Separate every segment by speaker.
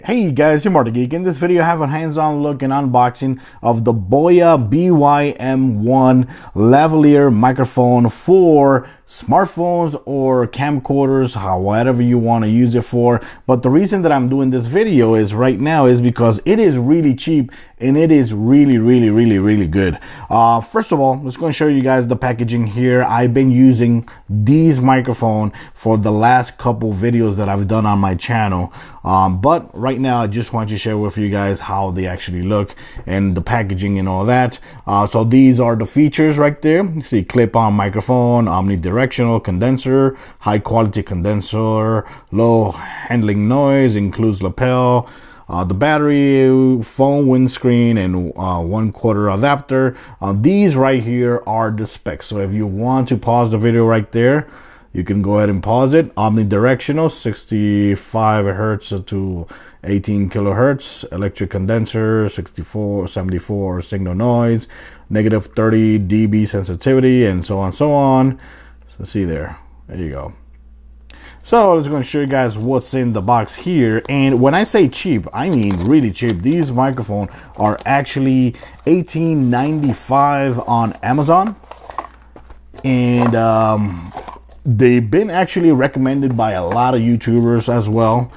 Speaker 1: Hey guys, you're Marty Geek. In this video I have a hands-on look and unboxing of the BOYA BY-M1 lavalier microphone for smartphones or camcorders, however you want to use it for. But the reason that I'm doing this video is right now is because it is really cheap and it is really good. First of all, I'm just going to show you guys the packaging here. I've been using these microphone for the last couple videos that I've done on my channel, but right now I just want to share with you guys how they actually look and the packaging and all that. So these are the features right there. You see clip-on microphone, omnidirectional condenser, high quality condenser, low handling noise, includes lapel, the battery, phone windscreen, and 1/4 adapter. These right here are the specs. So if you want to pause the video right there, you can go ahead and pause it. Omnidirectional, 65 hertz to 18 kilohertz, electric condenser, 74 signal noise, negative 30 dB sensitivity, and so on. So see there you go. So I'm just going to show you guys what's in the box here. And when I say cheap, I mean really cheap. These microphones are actually $18.95 on Amazon, and they've been actually recommended by a lot of YouTubers as well.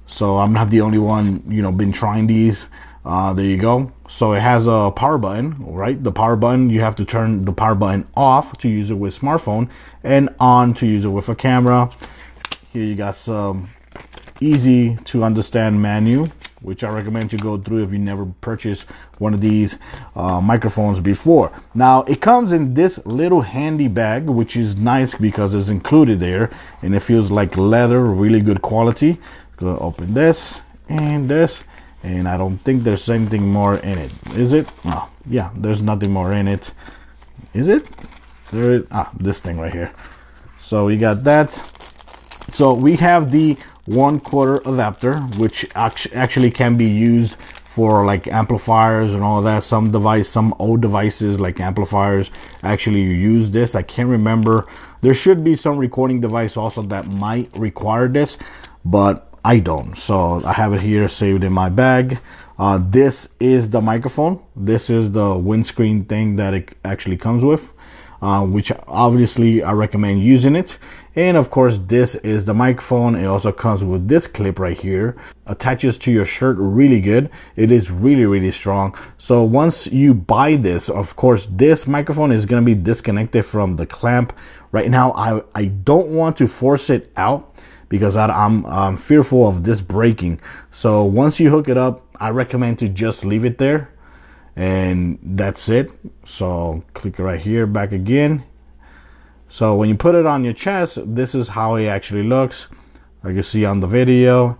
Speaker 1: So I'm not the only one, been trying these. There you go. So it has a power button, right? The power button, you have to turn the power button off to use it with smartphone and on to use it with a camera. Here you got some easy to understand menu, which I recommend you go through if you never purchased one of these microphones before. Now it comes in this little handy bag, which is nice because it's included there and it feels like leather, really good quality. Go open this and this, and I don't think there's anything more in it, is it? Oh, yeah, there's nothing more in it. Is it? There is. This thing right here. So we got that. So we have the 1/4 adapter, which actually can be used for like amplifiers and all that. Some old devices like amplifiers actually use this. I can't remember. There should be some recording device also that might require this, but I don't. So I have it here saved in my bag. This is the microphone. This is the windscreen thing that it actually comes with, which obviously I recommend using it. And of course, this is the microphone. It also comes with this clip right here, attaches to your shirt really good. It is really strong. So once you buy this, of course, this microphone is going to be disconnected from the clamp. Right now, I don't want to force it out because I'm fearful of this breaking. So once you hook it up, I recommend to just leave it there, and that's it. So click right here, back again. So when you put it on your chest, this is how it actually looks, like you see on the video,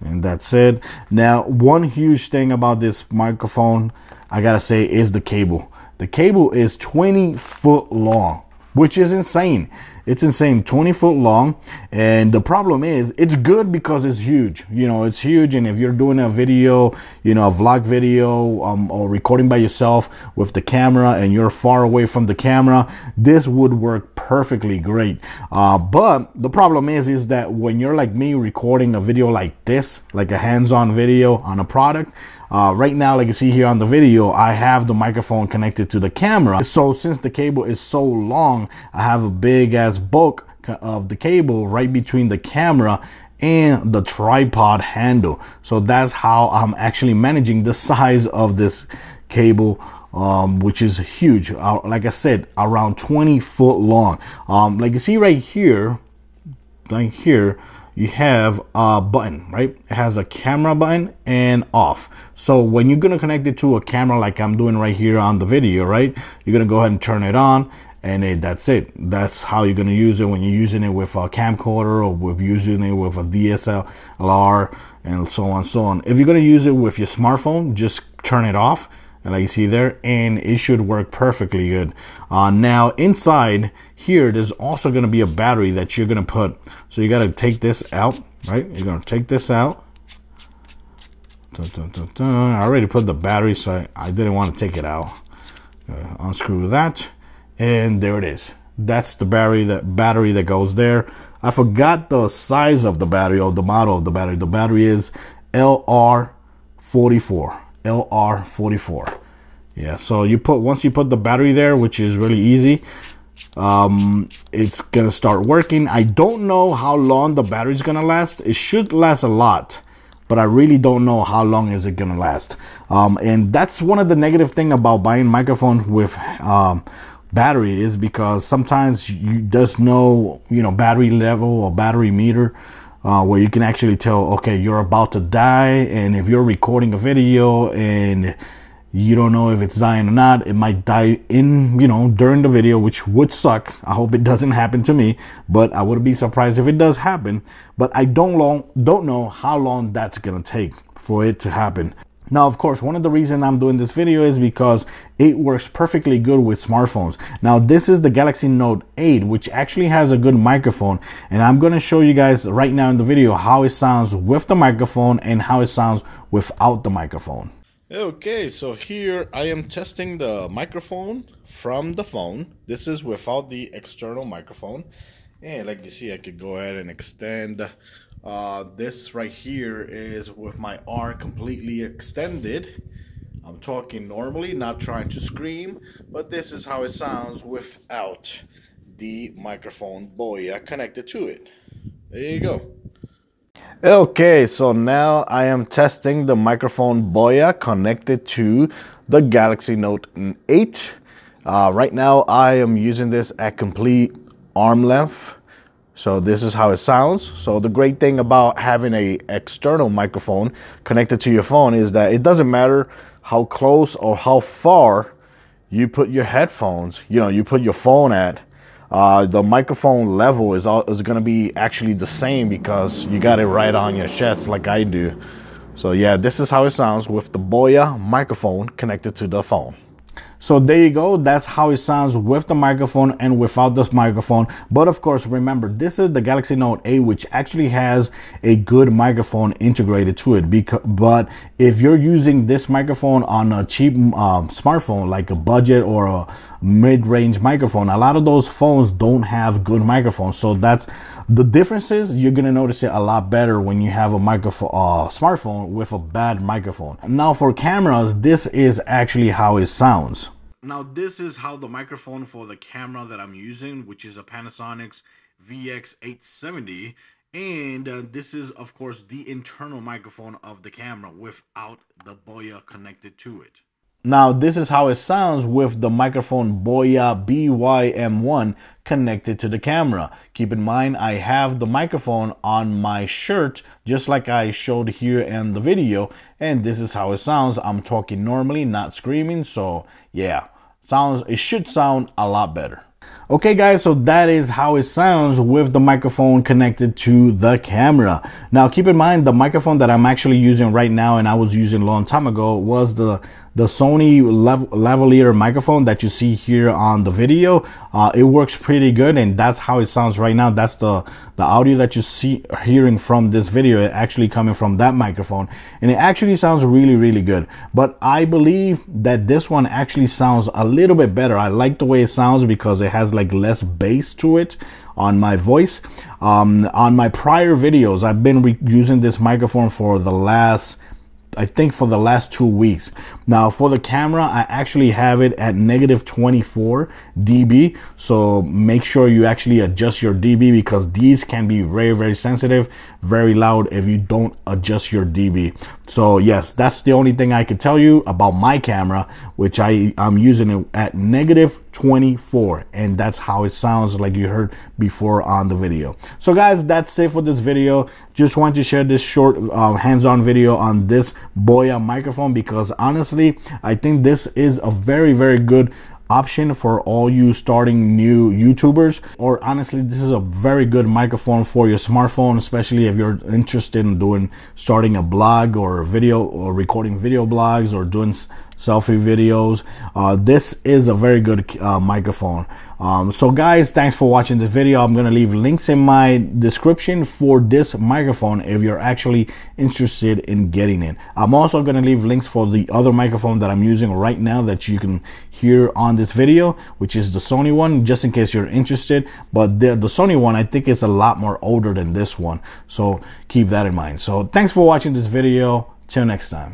Speaker 1: and that's it. Now, one huge thing about this microphone, I gotta say, is the cable. The cable is 20 foot long, which is insane. It's insane, 20 foot long. And the problem is, it's good because it's huge. It's huge. And if you're doing a video, a vlog video, or recording by yourself with the camera and you're far away from the camera, this would work perfectly great. But the problem is that when you're like me recording a video like this, like a hands-on video on a product, right now, like you see here on the video, I have the microphone connected to the camera. So since the cable is so long, I have a big ass bulk of the cable right between the camera and the tripod handle. So that's how I'm actually managing the size of this cable, which is huge. Like I said, around 20 foot long. Like you see right here, you have a button, right? It has a camera button and off. So when you're going to connect it to a camera like I'm doing right here on the video, right? You're going to go ahead and turn it on, and that's it. That's how you're going to use it when you're using it with a camcorder or with using it with a DSLR and so on. If you're going to use it with your smartphone, just turn it off, and like you see there, and it should work perfectly good. Now inside here, there's also going to be a battery that you're going to put. So you got to take this out, right? You're going to take this out. I already put the battery, so I didn't want to take it out. Unscrew that, and there it is. That's the battery that goes there. I forgot the size of the battery, or the model of the battery. The battery is LR44. LR44. Yeah, so once you put the battery there, which is really easy, it's gonna start working. I don't know how long the battery's gonna last. It should last a lot, but I really don't know how long is it gonna last. And that's one of the negative thing about buying microphones with battery, is because sometimes you just know, battery level or battery meter, where you can actually tell, okay, you're about to die. And if you're recording a video and you don't know if it's dying or not, it might die during the video, which would suck. I hope it doesn't happen to me, but I wouldn't be surprised if it does happen. But I don't know how long that's gonna take for it to happen. Now, of course, one of the reasons I'm doing this video is because it works perfectly good with smartphones. Now, this is the Galaxy Note 8, which actually has a good microphone. And I'm going to show you guys right now in the video how it sounds with the microphone and how it sounds without the microphone. Okay, so here I am testing the microphone from the phone. This is without the external microphone. And like you see, I could go ahead and extend. This right here is with my arm completely extended. I'm talking normally, not trying to scream, but this is how it sounds without the microphone BOYA connected to it. There you go. Okay, so now I am testing the microphone BOYA connected to the Galaxy Note 8. Right now I am using this at complete arm length. So this is how it sounds. So the great thing about having an external microphone connected to your phone is that it doesn't matter how close or how far you put your headphones, you put your phone at. The microphone level is going to be actually the same because you got it right on your chest like I do. So yeah, this is how it sounds with the BOYA microphone connected to the phone. So there you go. That's how it sounds with the microphone and without this microphone. But of course, remember, this is the Galaxy Note 8, which actually has a good microphone integrated to it. But if you're using this microphone on a cheap smartphone, like a budget or a mid-range microphone, a lot of those phones don't have good microphones. So that's the difference. Is you're gonna notice it a lot better when you have a microphone smartphone with a bad microphone. Now for cameras, this is actually how it sounds. Now this is how the microphone for the camera that I'm using, which is a Panasonic's VX870, and this is of course the internal microphone of the camera without the BOYA connected to it. Now this is how it sounds with the microphone BOYA BY-M1 connected to the camera. Keep in mind, I have the microphone on my shirt just like I showed here in the video, and this is how it sounds. I'm talking normally, not screaming, so yeah, it should sound a lot better. Okay guys, so that is how it sounds with the microphone connected to the camera. Now keep in mind, the microphone that I'm actually using right now and I was using a long time ago was the Sony lavalier microphone that you see here on the video. It works pretty good, and that's how it sounds right now. That's the audio that you see hearing from this video, it actually coming from that microphone, and it actually sounds really good. But I believe that this one actually sounds a little bit better. I like the way it sounds because it has like less bass to it on my voice. On my prior videos, I've been using this microphone for the last 2 weeks. Now for the camera, I actually have it at -24 dB. So make sure you actually adjust your dB, because these can be very sensitive, very loud if you don't adjust your dB. So yes, that's the only thing I could tell you about my camera, which I'm using it at -24, and that's how it sounds, like you heard before on the video. So guys, that's it for this video. Just want to share this short hands-on video on this BOYA microphone, because honestly, I think this is a very good option for all you starting new YouTubers. Or honestly, this is a very good microphone for your smartphone, especially if you're interested in starting a blog or video, or recording video blogs, or doing selfie videos. This is a very good microphone. So guys, thanks for watching this video. I'm gonna leave links in my description for this microphone if you're actually interested in getting it. I'm also gonna leave links for the other microphone that I'm using right now that you can hear on this video, which is the Sony one, just in case you're interested. But the Sony one, I think, is a lot more older than this one, so keep that in mind. So thanks for watching this video. Till next time.